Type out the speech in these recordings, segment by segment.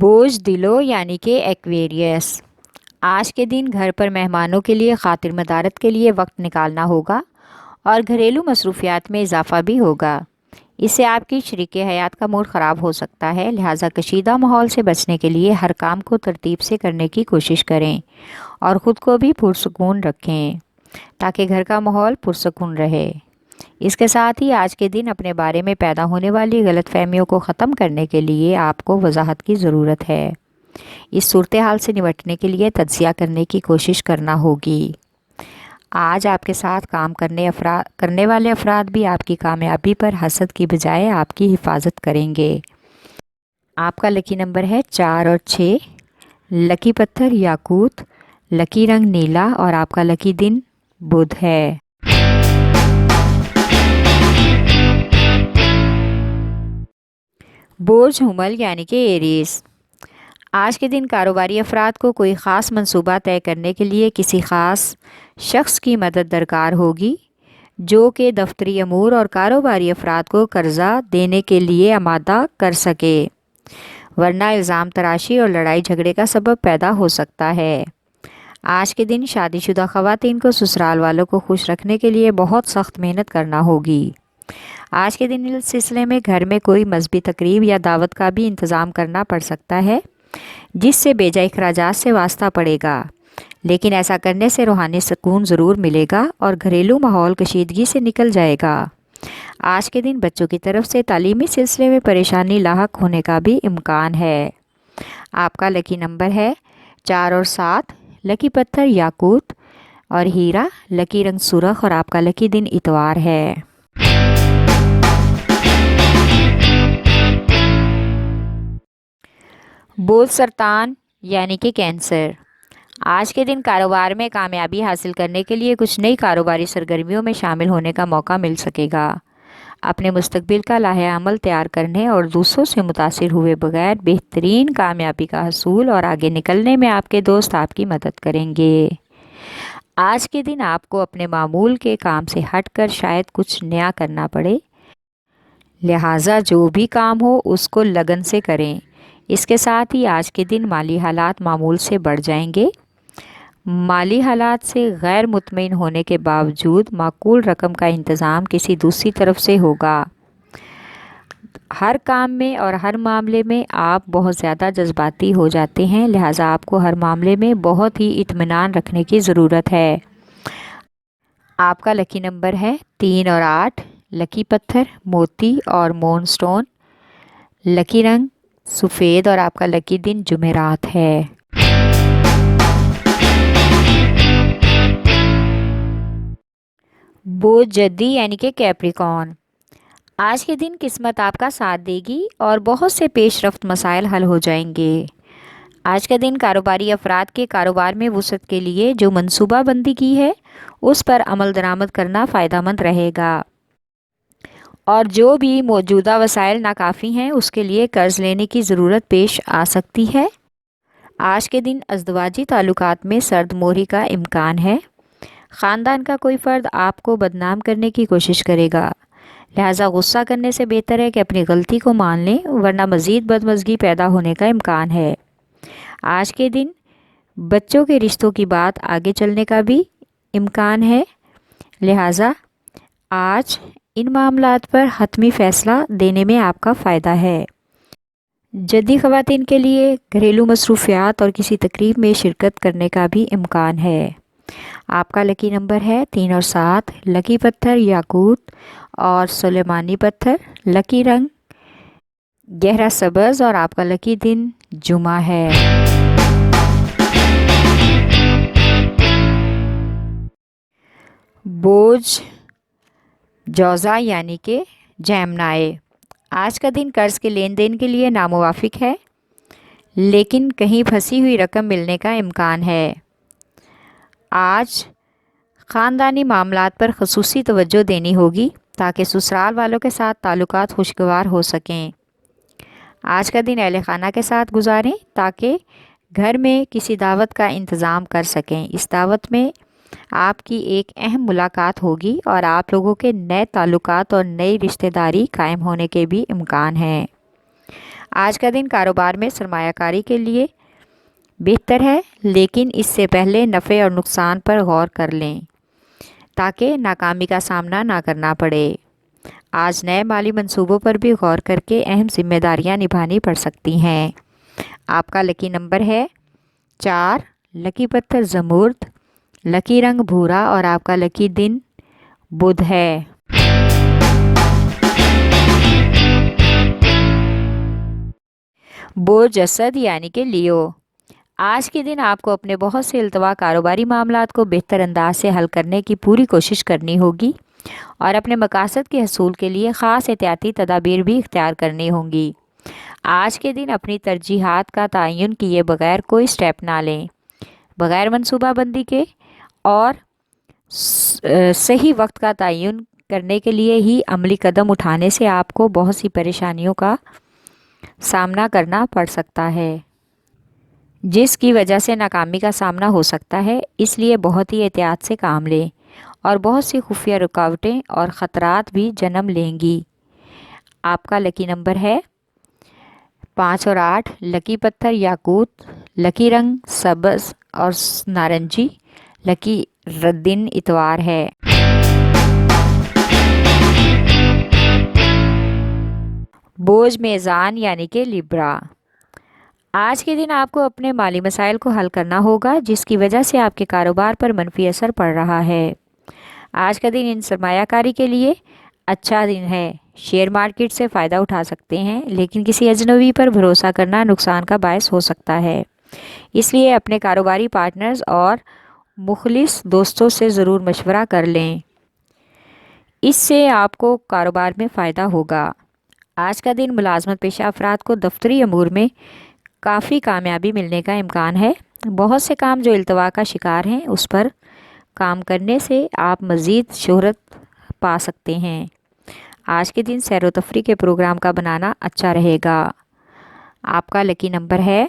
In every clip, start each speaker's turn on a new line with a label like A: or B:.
A: بوجھ دلو یعنی کہ ایکویریس۔ آج کے دن گھر پر مہمانوں کے لیے خاطر مدارت کے لیے وقت نکالنا ہوگا اور گھریلو مصروفیات میں اضافہ بھی ہوگا۔ اس سے آپ کی شریک حیات کا موڈ خراب ہو سکتا ہے، لہٰذا کشیدہ ماحول سے بچنے کے لیے ہر کام کو ترتیب سے کرنے کی کوشش کریں اور خود کو بھی پرسکون رکھیں تاکہ گھر کا ماحول پرسکون رہے۔ اس کے ساتھ ہی آج کے دن اپنے بارے میں پیدا ہونے والی غلط فہمیوں کو ختم کرنے کے لیے آپ کو وضاحت کی ضرورت ہے۔ اس صورتحال سے نمٹنے کے لیے تجزیہ کرنے کی کوشش کرنا ہوگی۔ آج آپ کے ساتھ کام کرنے والے افراد بھی آپ کی کامیابی پر حسد کی بجائے آپ کی حفاظت کریں گے۔ آپ کا لکی نمبر ہے 4 اور 6، لکی پتھر یاقوت، لکی رنگ نیلا اور آپ کا لکی دن بدھ ہے۔ بوجھ حمل یعنی کہ ایریز۔ آج کے دن کاروباری افراد کو کوئی خاص منصوبہ طے کرنے کے لیے کسی خاص شخص کی مدد درکار ہوگی جو کہ دفتری امور اور کاروباری افراد کو قرضہ دینے کے لیے آمادہ کر سکے، ورنہ الزام تراشی اور لڑائی جھگڑے کا سبب پیدا ہو سکتا ہے۔ آج کے دن شادی شدہ خواتین کو سسرال والوں کو خوش رکھنے کے لیے بہت سخت محنت کرنا ہوگی۔ آج کے دن اس سلسلے میں گھر میں کوئی مذہبی تقریب یا دعوت کا بھی انتظام کرنا پڑ سکتا ہے جس سے بیجا اخراجات سے واسطہ پڑے گا، لیکن ایسا کرنے سے روحانی سکون ضرور ملے گا اور گھریلو ماحول کشیدگی سے نکل جائے گا۔ آج کے دن بچوں کی طرف سے تعلیمی سلسلے میں پریشانی لاحق ہونے کا بھی امکان ہے۔ آپ کا لکی نمبر ہے 4 اور 7، لکی پتھر یاقوت اور ہیرا، لکی رنگ سرخ اور آپ کا لکی دن اتوار ہے۔ بوجھ سرطان یعنی کہ کینسر۔ آج کے دن کاروبار میں کامیابی حاصل کرنے کے لیے کچھ نئی کاروباری سرگرمیوں میں شامل ہونے کا موقع مل سکے گا۔ اپنے مستقبل کا لائحہ عمل تیار کرنے اور دوسروں سے متاثر ہوئے بغیر بہترین کامیابی کا حصول اور آگے نکلنے میں آپ کے دوست آپ کی مدد کریں گے۔ آج کے دن آپ کو اپنے معمول کے کام سے ہٹ کر شاید کچھ نیا کرنا پڑے، لہٰذا جو بھی کام ہو اس کو لگن سے کریں۔ اس کے ساتھ ہی آج کے دن مالی حالات معمول سے بڑھ جائیں گے۔ مالی حالات سے غیر مطمئن ہونے کے باوجود معقول رقم کا انتظام کسی دوسری طرف سے ہوگا۔ ہر کام میں اور ہر معاملے میں آپ بہت زیادہ جذباتی ہو جاتے ہیں، لہٰذا آپ کو ہر معاملے میں بہت ہی اطمینان رکھنے کی ضرورت ہے۔ آپ کا لکی نمبر ہے 3 اور 8، لکی پتھر موتی اور مون سٹون، لکی رنگ سفید اور آپ کا لکی دن جمعرات ہے۔ بوجھ جدی یعنی کہ کیپریکارن۔ آج کے دن قسمت آپ کا ساتھ دے گی اور بہت سے پیش رفت مسائل حل ہو جائیں گے۔ آج کا دن کاروباری افراد کے کاروبار میں وسعت کے لیے جو منصوبہ بندی کی ہے اس پر عمل درآمد کرنا فائدہ مند رہے گا، اور جو بھی موجودہ وسائل ناکافی ہیں اس کے لیے قرض لینے کی ضرورت پیش آ سکتی ہے۔ آج کے دن ازدواجی تعلقات میں سرد مہری کا امکان ہے۔ خاندان کا کوئی فرد آپ کو بدنام کرنے کی کوشش کرے گا، لہٰذا غصہ کرنے سے بہتر ہے کہ اپنی غلطی کو مان لیں، ورنہ مزید بدمزگی پیدا ہونے کا امکان ہے۔ آج کے دن بچوں کے رشتوں کی بات آگے چلنے کا بھی امکان ہے، لہٰذا آج ان معاملات پر حتمی فیصلہ دینے میں آپ کا فائدہ ہے۔ جدی خواتین کے لیے گھریلو مصروفیات اور کسی تقریب میں شرکت کرنے کا بھی امکان ہے۔ آپ کا لکی نمبر ہے 3 اور 7، لکی پتھر یاقوت اور سلیمانی پتھر، لکی رنگ گہرا سبز اور آپ کا لکی دن جمعہ ہے۔ بوجھ جوزا یعنی کہ جیمنائے۔ آج کا دن قرض کے لین دین کے لیے ناموافق ہے، لیکن کہیں پھنسی ہوئی رقم ملنے کا امکان ہے۔ آج خاندانی معاملات پر خصوصی توجہ دینی ہوگی تاکہ سسرال والوں کے ساتھ تعلقات خوشگوار ہو سکیں۔ آج کا دن اہل خانہ کے ساتھ گزاریں تاکہ گھر میں کسی دعوت کا انتظام کر سکیں۔ اس دعوت میں آپ کی ایک اہم ملاقات ہوگی اور آپ لوگوں کے نئے تعلقات اور نئی رشتہ داری قائم ہونے کے بھی امکان ہیں۔ آج کا دن کاروبار میں سرمایہ کاری کے لیے بہتر ہے، لیکن اس سے پہلے نفع اور نقصان پر غور کر لیں تاکہ ناکامی کا سامنا نہ کرنا پڑے۔ آج نئے مالی منصوبوں پر بھی غور کر کے اہم ذمہ داریاں نبھانی پڑ سکتی ہیں۔ آپ کا لکی نمبر ہے 4، لکی پتھر زمرد، لکی رنگ بھورا اور آپ کا لکی دن بدھ ہے۔ برج اسد یعنی کہ لیو، آج کے دن آپ کو اپنے بہت سے التوا کاروباری معاملات کو بہتر انداز سے حل کرنے کی پوری کوشش کرنی ہوگی اور اپنے مقاصد کے حصول کے لیے خاص احتیاطی تدابیر بھی اختیار کرنی ہوں گی۔ آج کے دن اپنی ترجیحات کا تعین کیے بغیر کوئی سٹیپ نہ لیں۔ بغیر منصوبہ بندی کے اور صحیح وقت کا تعین کرنے کے لیے ہی عملی قدم اٹھانے سے آپ کو بہت سی پریشانیوں کا سامنا کرنا پڑ سکتا ہے، جس کی وجہ سے ناکامی کا سامنا ہو سکتا ہے۔ اس لیے بہت ہی احتیاط سے کام لیں اور بہت سی خفیہ رکاوٹیں اور خطرات بھی جنم لیں گی۔ آپ کا لکی نمبر ہے 5 اور 8، لکی پتھر یاقوت، لکی رنگ سبز اور نارنجی، لکی دن اتوار ہے۔ برج میزان یعنی کہ لیبرا، آج کے دن آپ کو اپنے مالی مسائل کو حل کرنا ہوگا جس کی وجہ سے آپ کے کاروبار پر منفی اثر پڑ رہا ہے۔ آج کا دن ان سرمایہ کاری کے لیے اچھا دن ہے۔ شیئر مارکیٹ سے فائدہ اٹھا سکتے ہیں، لیکن کسی اجنبی پر بھروسہ کرنا نقصان کا باعث ہو سکتا ہے، اس لیے اپنے کاروباری پارٹنرز اور مخلص دوستوں سے ضرور مشورہ کر لیں، اس سے آپ کو کاروبار میں فائدہ ہوگا۔ آج کا دن ملازمت پیشہ افراد کو دفتری امور میں کافی کامیابی ملنے کا امکان ہے۔ بہت سے کام جو التوا کا شکار ہیں اس پر کام کرنے سے آپ مزید شہرت پا سکتے ہیں۔ آج کے دن سیر و تفریح کے پروگرام کا بنانا اچھا رہے گا۔ آپ کا لکی نمبر ہے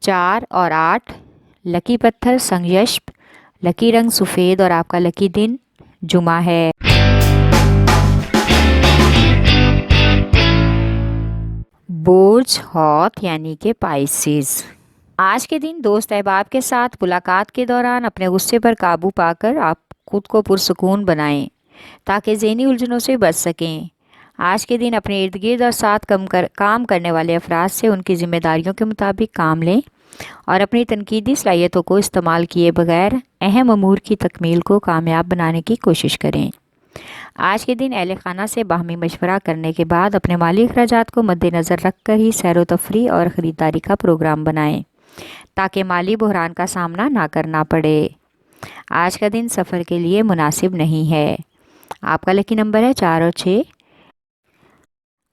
A: 4 اور 8، لکی پتھر سنگیشپ، لکی رنگ سفید اور آپ کا لکی دن جمعہ ہے۔ برج حوت یعنی کہ پائسیز، آج کے دن دوست احباب کے ساتھ ملاقات کے دوران اپنے غصے پر قابو پا کر آپ خود کو پرسکون بنائیں تاکہ ذہنی الجھنوں سے بچ سکیں۔ آج کے دن اپنے ارد گرد اور ساتھ کام کرنے والے افراد سے ان کی ذمہ داریوں کے مطابق کام لیں اور اپنی تنقیدی صلاحیتوں کو استعمال کیے بغیر اہم امور کی تکمیل کو کامیاب بنانے کی کوشش کریں۔ آج کے دن اہل خانہ سے باہمی مشورہ کرنے کے بعد اپنے مالی اخراجات کو مد نظر رکھ کر ہی سیر و تفریح اور خریداری کا پروگرام بنائیں تاکہ مالی بحران کا سامنا نہ کرنا پڑے۔ آج کا دن سفر کے لیے مناسب نہیں ہے۔ آپ کا لکی نمبر ہے 4 اور 6،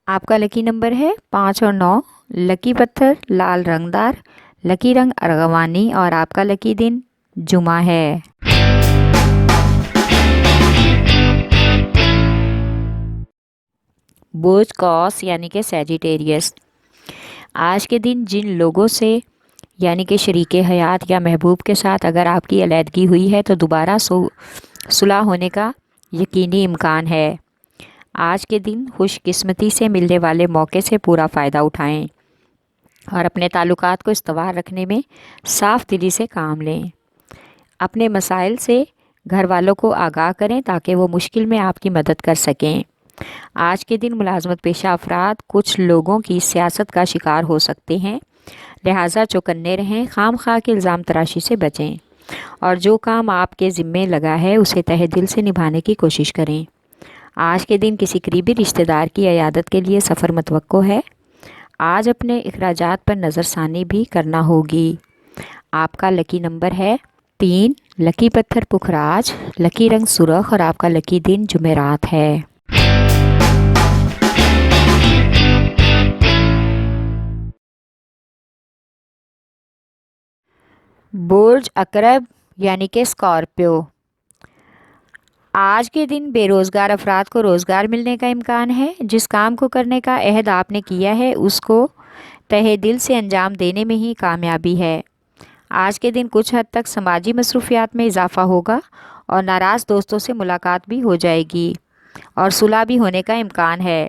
A: آپ کا لکی نمبر ہے 5 اور 9، لکی پتھر لال رنگدار، لکی رنگ ارغوانی اور آپ کا لکی دن جمعہ ہے۔ برج قوس یعنی کہ سیجیٹیریس، آج کے دن جن لوگوں سے یعنی کہ شریک حیات یا محبوب کے ساتھ اگر آپ کی علیحدگی ہوئی ہے تو دوبارہ صلح ہونے کا یقینی امکان ہے۔ آج کے دن خوش قسمتی سے ملنے والے موقع سے پورا فائدہ اٹھائیں اور اپنے تعلقات کو استوار رکھنے میں صاف دلی سے کام لیں۔ اپنے مسائل سے گھر والوں کو آگاہ کریں تاکہ وہ مشکل میں آپ کی مدد کر سکیں۔ آج کے دن ملازمت پیشہ افراد کچھ لوگوں کی سیاست کا شکار ہو سکتے ہیں، لہٰذا چوکنے رہیں، خام خواہ کے الزام تراشی سے بچیں اور جو کام آپ کے ذمے لگا ہے اسے تہہ دل سے نبھانے کی کوشش کریں۔ آج کے دن کسی قریبی رشتہ دار کی عیادت کے لیے سفر متوقع ہے۔ آج اپنے اخراجات پر نظر ثانی بھی کرنا ہوگی۔ آپ کا لکی نمبر ہے 3، لکی پتھر پکھراج، لکی رنگ سرخ اور آپ کا لکی دن جمعرات ہے۔ برج عقرب یعنی کہ اسکارپیو، آج کے دن بے روزگار افراد کو روزگار ملنے کا امکان ہے۔ جس کام کو کرنے کا عہد آپ نے کیا ہے اس کو تہہ دل سے انجام دینے میں ہی کامیابی ہے۔ آج کے دن کچھ حد تک سماجی مصروفیات میں اضافہ ہوگا اور ناراض دوستوں سے ملاقات بھی ہو جائے گی اور صلح بھی ہونے کا امکان ہے۔